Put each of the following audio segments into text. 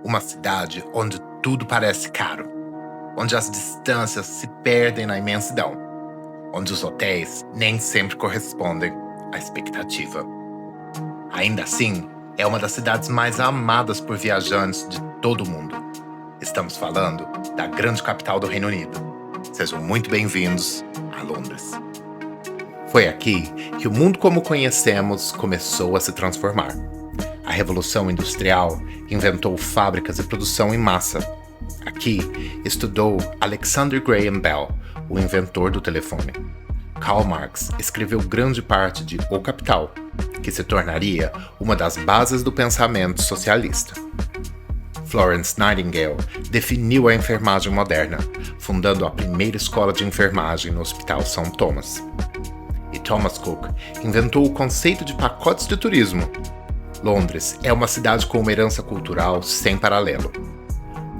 Uma cidade onde tudo parece caro, onde as distâncias se perdem na imensidão, onde os hotéis nem sempre correspondem à expectativa. Ainda assim, é uma das cidades mais amadas por viajantes de todo o mundo. Estamos falando da grande capital do Reino Unido. Sejam muito bem-vindos a Londres. Foi aqui que o mundo como conhecemos começou a se transformar. A Revolução Industrial inventou fábricas e produção em massa. Aqui estudou Alexander Graham Bell, o inventor do telefone. Karl Marx escreveu grande parte de O Capital, que se tornaria uma das bases do pensamento socialista. Florence Nightingale definiu a enfermagem moderna, fundando a primeira escola de enfermagem no Hospital St. Thomas. E Thomas Cook inventou o conceito de pacotes de turismo. Londres é uma cidade com uma herança cultural sem paralelo.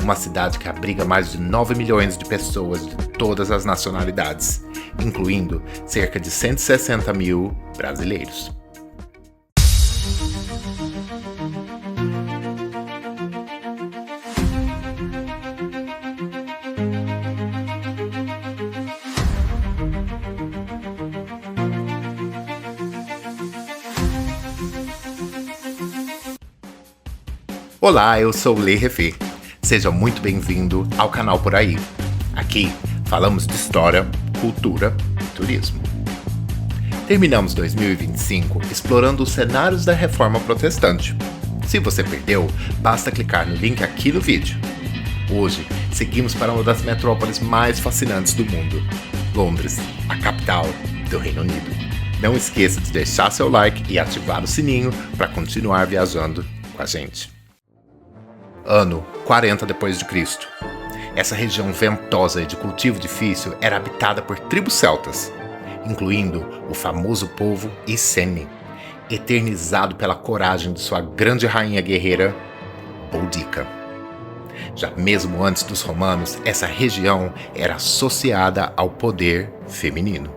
Uma cidade que abriga mais de 9 milhões de pessoas de todas as nacionalidades, incluindo cerca de 160 mil brasileiros. Olá, eu sou o Lê Refê. Seja muito bem-vindo ao canal Por Aí. Aqui falamos de história, cultura e turismo. Terminamos 2025 explorando os cenários da Reforma Protestante. Se você perdeu, basta clicar no link aqui no vídeo. Hoje, seguimos para uma das metrópoles mais fascinantes do mundo, Londres, a capital do Reino Unido. Não esqueça de deixar seu like e ativar o sininho para continuar viajando com a gente. Ano 40 d.C. Essa região ventosa e de cultivo difícil era habitada por tribos celtas, incluindo o famoso povo Iceni, eternizado pela coragem de sua grande rainha guerreira, Boudica. Já mesmo antes dos romanos, essa região era associada ao poder feminino.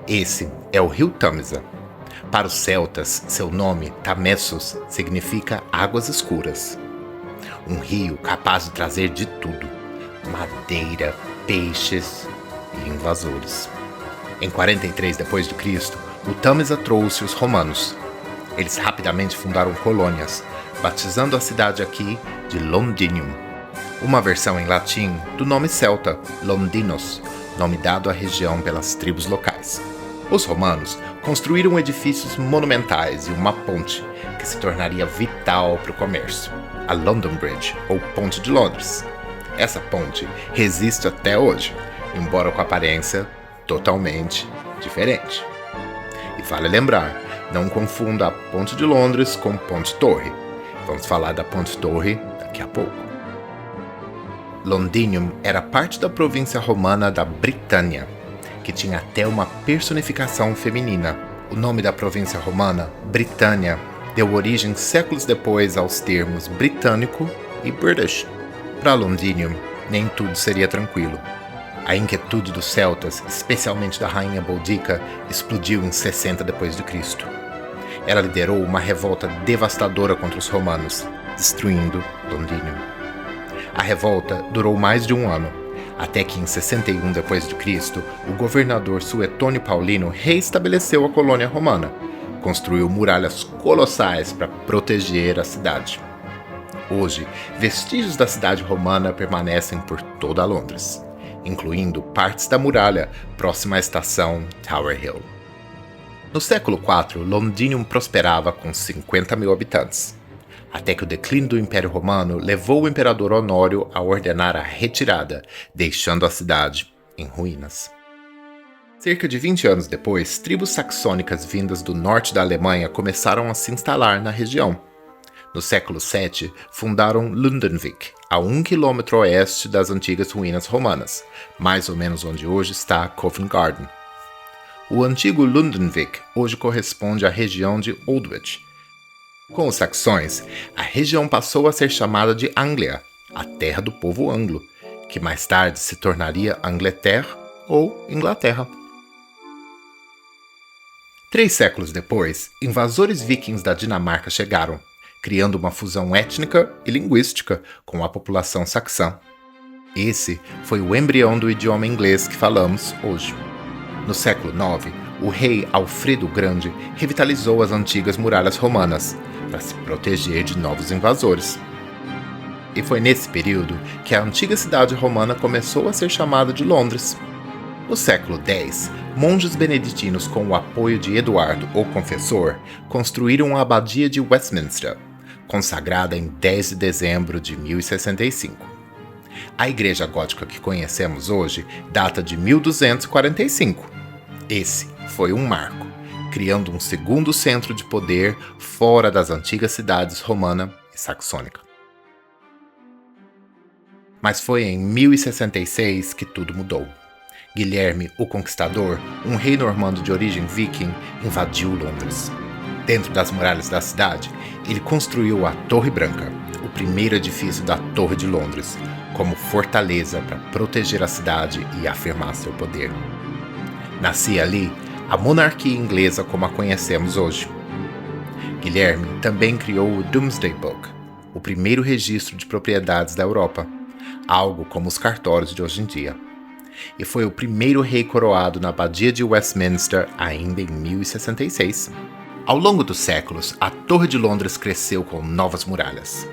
Esse é o rio Tâmisa. Para os celtas, seu nome, Tamessos, significa águas escuras. Um rio capaz de trazer de tudo: madeira, peixes e invasores. Em 43 d.C., o Tâmisa trouxe os romanos. Eles rapidamente fundaram colônias, batizando a cidade aqui de Londinium, uma versão em latim do nome celta, Londinos, nome dado à região pelas tribos locais. Os romanos construíram edifícios monumentais e uma ponte que se tornaria vital para o comércio, a London Bridge, ou Ponte de Londres. Essa ponte resiste até hoje, embora com aparência totalmente diferente. E vale lembrar, não confunda a Ponte de Londres com Ponte Torre. Vamos falar da Ponte Torre daqui a pouco. Londinium era parte da província romana da Britânia, que tinha até uma personificação feminina. O nome da província romana, Britânia, deu origem séculos depois aos termos britânico e British. Para Londinium, nem tudo seria tranquilo. A inquietude dos celtas, especialmente da rainha Boudica, explodiu em 60 d.C. Ela liderou uma revolta devastadora contra os romanos, destruindo Londinium. A revolta durou mais de um ano, até que em 61 d.C., o governador Suetônio Paulino reestabeleceu a colônia romana, construiu muralhas colossais para proteger a cidade. Hoje, vestígios da cidade romana permanecem por toda Londres, incluindo partes da muralha próxima à estação Tower Hill. No século IV, Londinium prosperava com 50 mil habitantes, até que o declínio do Império Romano levou o imperador Honório a ordenar a retirada, deixando a cidade em ruínas. Cerca de 20 anos depois, tribos saxônicas vindas do norte da Alemanha começaram a se instalar na região. No século VII, fundaram Lundenwic, a 1 quilômetro oeste das antigas ruínas romanas, mais ou menos onde hoje está Covent Garden. O antigo Lundenwic hoje corresponde à região de Aldwych. Com os saxões, a região passou a ser chamada de Anglia, a terra do povo anglo, que mais tarde se tornaria Angleterre ou Inglaterra. 3 séculos depois, invasores vikings da Dinamarca chegaram, criando uma fusão étnica e linguística com a população saxã. Esse foi o embrião do idioma inglês que falamos hoje. No século IX, o rei Alfredo o Grande revitalizou as antigas muralhas romanas para se proteger de novos invasores. E foi nesse período que a antiga cidade romana começou a ser chamada de Londres. No século X, monges beneditinos com o apoio de Eduardo o Confessor construíram a Abadia de Westminster, consagrada em 10 de dezembro de 1065. A igreja gótica que conhecemos hoje data de 1245. Esse foi um marco, criando um segundo centro de poder fora das antigas cidades romana e saxônica. Mas foi em 1066 que tudo mudou. Guilherme o Conquistador, um rei normando de origem viking, invadiu Londres. Dentro das muralhas da cidade, ele construiu a Torre Branca, o primeiro edifício da Torre de Londres, como fortaleza para proteger a cidade e afirmar seu poder. Nascia ali a monarquia inglesa como a conhecemos hoje. Guilherme também criou o Domesday Book, o primeiro registro de propriedades da Europa, algo como os cartórios de hoje em dia. E foi o primeiro rei coroado na Abadia de Westminster ainda em 1066. Ao longo dos séculos, a Torre de Londres cresceu com novas muralhas.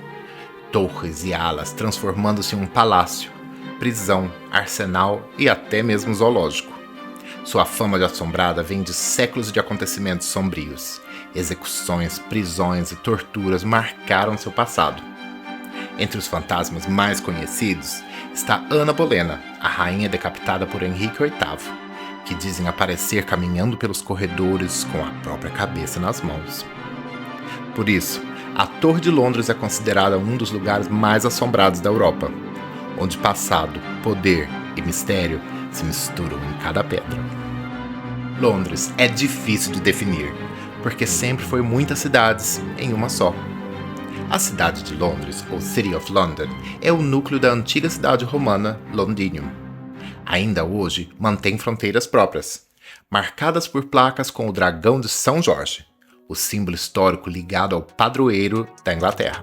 Torres e alas transformando-se em um palácio, prisão, arsenal e até mesmo zoológico. Sua fama de assombrada vem de séculos de acontecimentos sombrios. Execuções, prisões e torturas marcaram seu passado. Entre os fantasmas mais conhecidos está Ana Bolena, a rainha decapitada por Henrique VIII, que dizem aparecer caminhando pelos corredores com a própria cabeça nas mãos. Por isso, a Torre de Londres é considerada um dos lugares mais assombrados da Europa, onde passado, poder e mistério se misturam em cada pedra. Londres é difícil de definir, porque sempre foi muitas cidades em uma só. A cidade de Londres, ou City of London, é o núcleo da antiga cidade romana Londinium. Ainda hoje mantém fronteiras próprias, marcadas por placas com o dragão de São Jorge, o símbolo histórico ligado ao padroeiro da Inglaterra.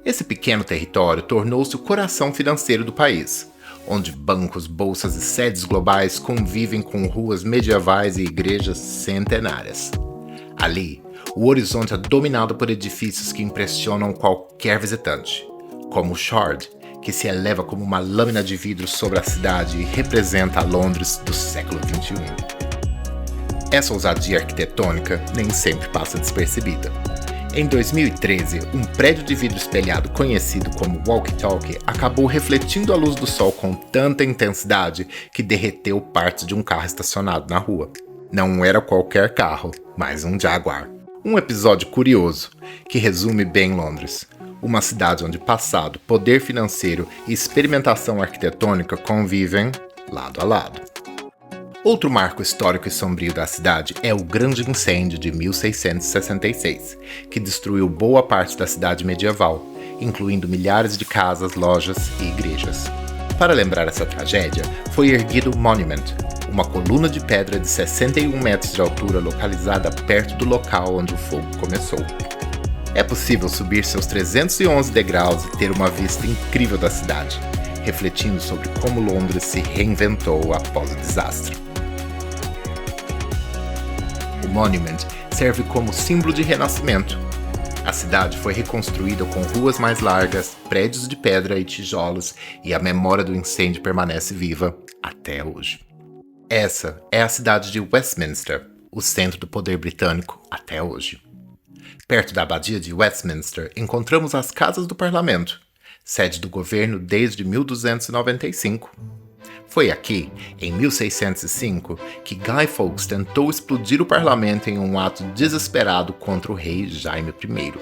Esse pequeno território tornou-se o coração financeiro do país, onde bancos, bolsas e sedes globais convivem com ruas medievais e igrejas centenárias. Ali, o horizonte é dominado por edifícios que impressionam qualquer visitante, como o Shard, que se eleva como uma lâmina de vidro sobre a cidade e representa a Londres do século XXI. Essa ousadia arquitetônica nem sempre passa despercebida. Em 2013, um prédio de vidro espelhado conhecido como Walkie Talkie acabou refletindo a luz do sol com tanta intensidade que derreteu partes de um carro estacionado na rua. Não era qualquer carro, mas um Jaguar. Um episódio curioso que resume bem Londres, uma cidade onde passado, poder financeiro e experimentação arquitetônica convivem lado a lado. Outro marco histórico e sombrio da cidade é o Grande Incêndio de 1666, que destruiu boa parte da cidade medieval, incluindo milhares de casas, lojas e igrejas. Para lembrar essa tragédia, foi erguido o Monument, uma coluna de pedra de 61 metros de altura localizada perto do local onde o fogo começou. É possível subir seus 311 degraus e ter uma vista incrível da cidade, refletindo sobre como Londres se reinventou após o desastre. O Monument serve como símbolo de renascimento. A cidade foi reconstruída com ruas mais largas, prédios de pedra e tijolos, e a memória do incêndio permanece viva até hoje. Essa é a cidade de Westminster, o centro do poder britânico até hoje. Perto da Abadia de Westminster, encontramos as Casas do Parlamento, sede do governo desde 1295. Foi aqui, em 1605, que Guy Fawkes tentou explodir o parlamento em um ato desesperado contra o rei Jaime I.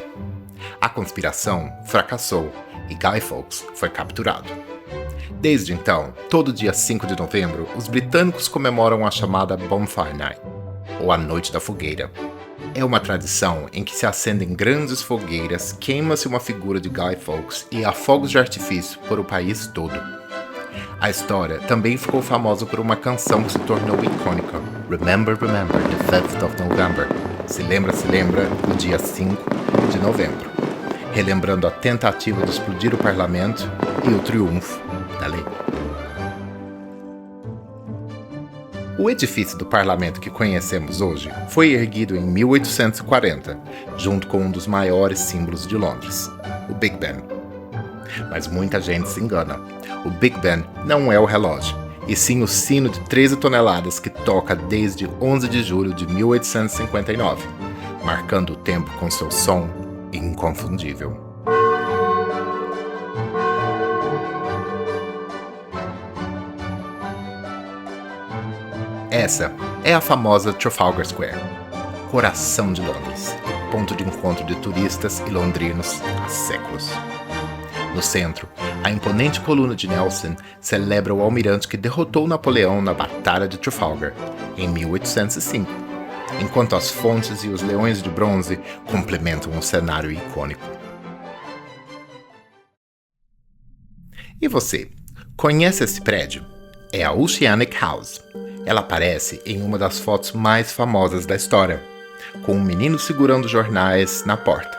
A conspiração fracassou e Guy Fawkes foi capturado. Desde então, todo dia 5 de novembro, os britânicos comemoram a chamada Bonfire Night, ou a Noite da Fogueira. É uma tradição em que se acendem grandes fogueiras, queima-se uma figura de Guy Fawkes e há fogos de artifício por o país todo. A história também ficou famosa por uma canção que se tornou icônica, Remember, Remember the 5th of November, se lembra, o dia 5 de novembro, relembrando a tentativa de explodir o parlamento e o triunfo da lei. O edifício do parlamento que conhecemos hoje foi erguido em 1840, junto com um dos maiores símbolos de Londres, o Big Ben. Mas muita gente se engana. O Big Ben não é o relógio, e sim o sino de 13 toneladas que toca desde 11 de julho de 1859, marcando o tempo com seu som inconfundível. Essa é a famosa Trafalgar Square, coração de Londres, ponto de encontro de turistas e londrinos há séculos. No centro, a imponente coluna de Nelson celebra o almirante que derrotou Napoleão na Batalha de Trafalgar, em 1805, enquanto as fontes e os leões de bronze complementam um cenário icônico. E você, conhece esse prédio? É a Oceanic House. Ela aparece em uma das fotos mais famosas da história, com um menino segurando jornais na porta,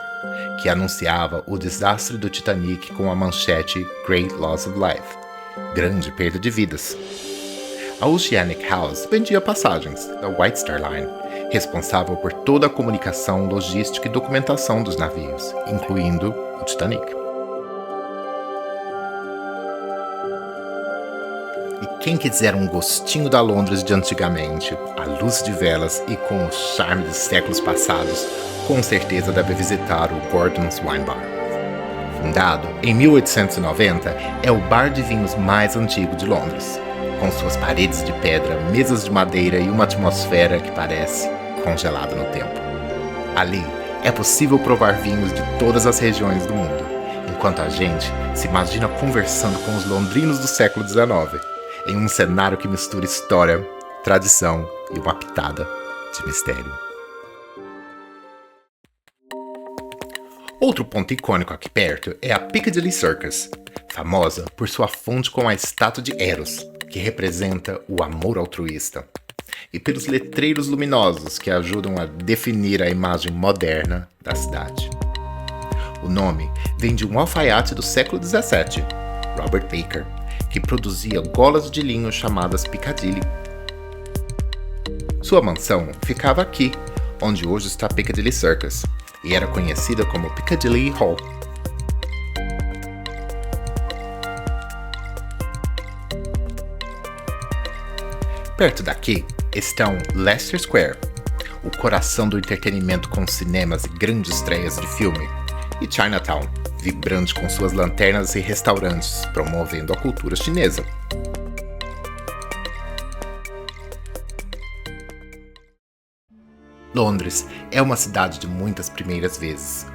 que anunciava o desastre do Titanic com a manchete Great Loss of Life, grande perda de vidas. A Oceanic House vendia passagens da White Star Line, responsável por toda a comunicação, logística e documentação dos navios, incluindo o Titanic. E quem quiser um gostinho da Londres de antigamente, à luz de velas e com o charme de séculos passados, com certeza deve visitar o Gordon's Wine Bar. Fundado em 1890, é o bar de vinhos mais antigo de Londres, com suas paredes de pedra, mesas de madeira e uma atmosfera que parece congelada no tempo. Ali é possível provar vinhos de todas as regiões do mundo, enquanto a gente se imagina conversando com os londrinos do século XIX, em um cenário que mistura história, tradição e uma pitada de mistério. Outro ponto icônico aqui perto é a Piccadilly Circus, famosa por sua fonte com a estátua de Eros, que representa o amor altruísta, e pelos letreiros luminosos que ajudam a definir a imagem moderna da cidade. O nome vem de um alfaiate do século XVII, Robert Baker, que produzia golas de linho chamadas Piccadilly. Sua mansão ficava aqui, onde hoje está Piccadilly Circus, e era conhecida como Piccadilly Hall. Perto daqui estão Leicester Square, o coração do entretenimento com cinemas e grandes estreias de filme, e Chinatown, vibrante com suas lanternas e restaurantes, promovendo a cultura chinesa. Londres é uma cidade de muitas primeiras vezes.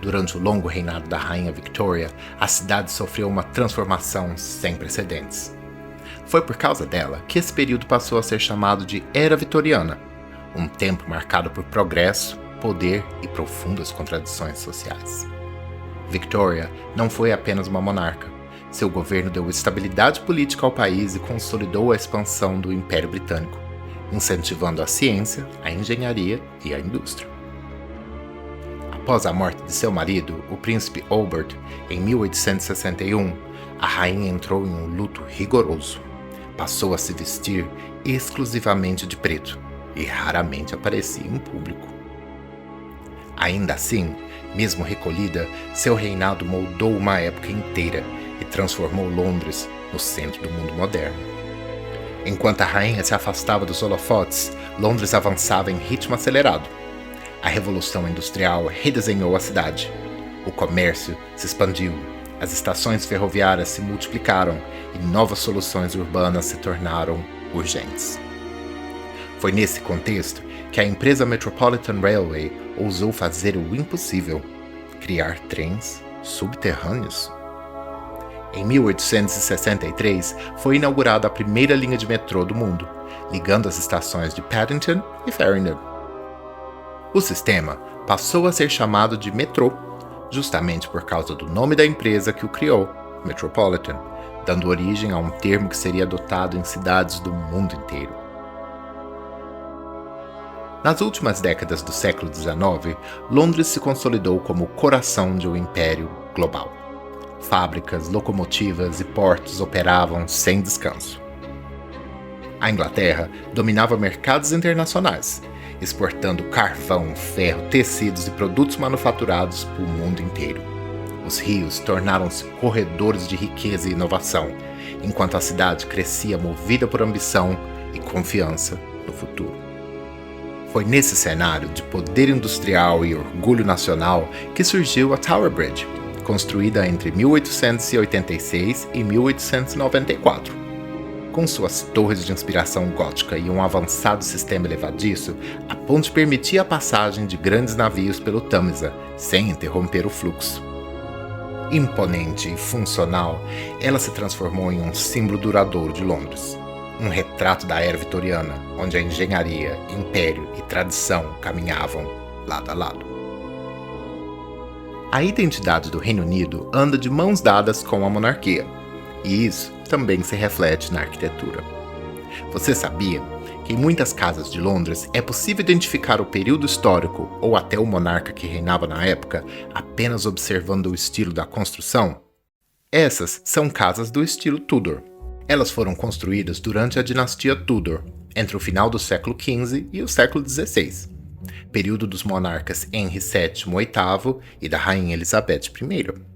Durante o longo reinado da Rainha Victoria, a cidade sofreu uma transformação sem precedentes. Foi por causa dela que esse período passou a ser chamado de Era Vitoriana, um tempo marcado por progresso, poder e profundas contradições sociais. Victoria não foi apenas uma monarca. Seu governo deu estabilidade política ao país e consolidou a expansão do Império Britânico, incentivando a ciência, a engenharia e a indústria. Após a morte de seu marido, o príncipe Albert, em 1861, a rainha entrou em um luto rigoroso. Passou a se vestir exclusivamente de preto e raramente aparecia em público. Ainda assim, mesmo recolhida, seu reinado moldou uma época inteira e transformou Londres no centro do mundo moderno. Enquanto a rainha se afastava dos holofotes, Londres avançava em ritmo acelerado. A Revolução Industrial redesenhou a cidade. O comércio se expandiu, as estações ferroviárias se multiplicaram e novas soluções urbanas se tornaram urgentes. Foi nesse contexto que a empresa Metropolitan Railway ousou fazer o impossível: criar trens subterrâneos. Em 1863, foi inaugurada a primeira linha de metrô do mundo, ligando as estações de Paddington e Farringdon. O sistema passou a ser chamado de metrô, justamente por causa do nome da empresa que o criou, Metropolitan, dando origem a um termo que seria adotado em cidades do mundo inteiro. Nas últimas décadas do século XIX, Londres se consolidou como o coração de um império global. Fábricas, locomotivas e portos operavam sem descanso. A Inglaterra dominava mercados internacionais, exportando carvão, ferro, tecidos e produtos manufaturados para o mundo inteiro. Os rios tornaram-se corredores de riqueza e inovação, enquanto a cidade crescia movida por ambição e confiança no futuro. Foi nesse cenário de poder industrial e orgulho nacional que surgiu a Tower Bridge, construída entre 1886 e 1894. Com suas torres de inspiração gótica e um avançado sistema elevadiço, a ponte permitia a passagem de grandes navios pelo Tâmisa, sem interromper o fluxo. Imponente e funcional, ela se transformou em um símbolo duradouro de Londres. Um retrato da era vitoriana, onde a engenharia, império e tradição caminhavam lado a lado. A identidade do Reino Unido anda de mãos dadas com a monarquia, e isso também se reflete na arquitetura. Você sabia que em muitas casas de Londres é possível identificar o período histórico ou até o monarca que reinava na época apenas observando o estilo da construção? Essas são casas do estilo Tudor. Elas foram construídas durante a dinastia Tudor, entre o final do século XV e o século XVI, período dos monarcas Henry VII e VIII e da Rainha Elizabeth I.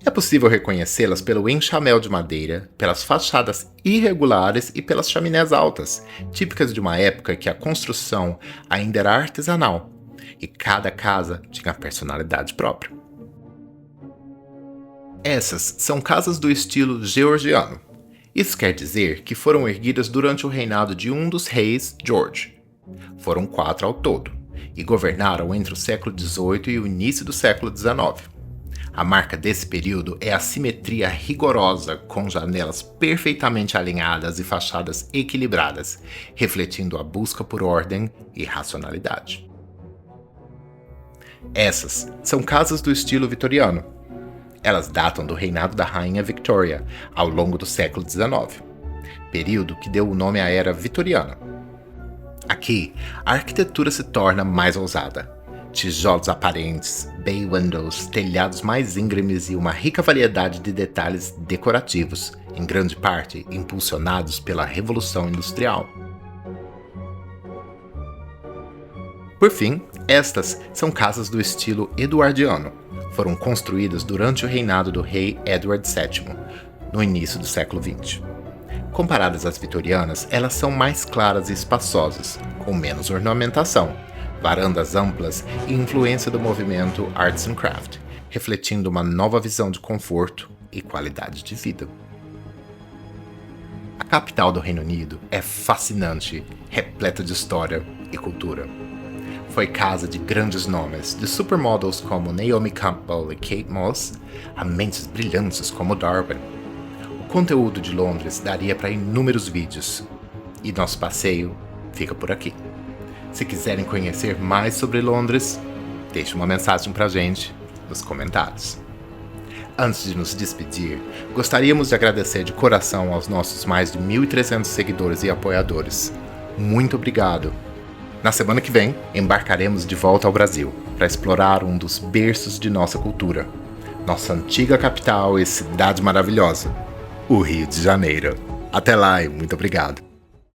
É possível reconhecê-las pelo enxamel de madeira, pelas fachadas irregulares e pelas chaminés altas, típicas de uma época que a construção ainda era artesanal, e cada casa tinha personalidade própria. Essas são casas do estilo georgiano. Isso quer dizer que foram erguidas durante o reinado de um dos reis, George. Foram 4 ao todo, e governaram entre o século XVIII e o início do século XIX. A marca desse período é a simetria rigorosa, com janelas perfeitamente alinhadas e fachadas equilibradas, refletindo a busca por ordem e racionalidade. Essas são casas do estilo vitoriano. Elas datam do reinado da Rainha Victoria, ao longo do século XIX, período que deu o nome à Era Vitoriana. Aqui, a arquitetura se torna mais ousada. Tijolos aparentes, bay windows, telhados mais íngremes e uma rica variedade de detalhes decorativos, em grande parte impulsionados pela Revolução Industrial. Por fim, estas são casas do estilo eduardiano. Foram construídas durante o reinado do rei Edward VII, no início do século XX. Comparadas às vitorianas, elas são mais claras e espaçosas, com menos ornamentação, varandas amplas e influência do movimento Arts and Craft, refletindo uma nova visão de conforto e qualidade de vida. A capital do Reino Unido é fascinante, repleta de história e cultura. Foi casa de grandes nomes, de supermodels como Naomi Campbell e Kate Moss, a mentes brilhantes como Darwin. O conteúdo de Londres daria para inúmeros vídeos, e nosso passeio fica por aqui. Se quiserem conhecer mais sobre Londres, deixe uma mensagem pra gente nos comentários. Antes de nos despedir, gostaríamos de agradecer de coração aos nossos mais de 1.300 seguidores e apoiadores. Muito obrigado! Na semana que vem, embarcaremos de volta ao Brasil para explorar um dos berços de nossa cultura, nossa antiga capital e cidade maravilhosa, o Rio de Janeiro. Até lá e muito obrigado!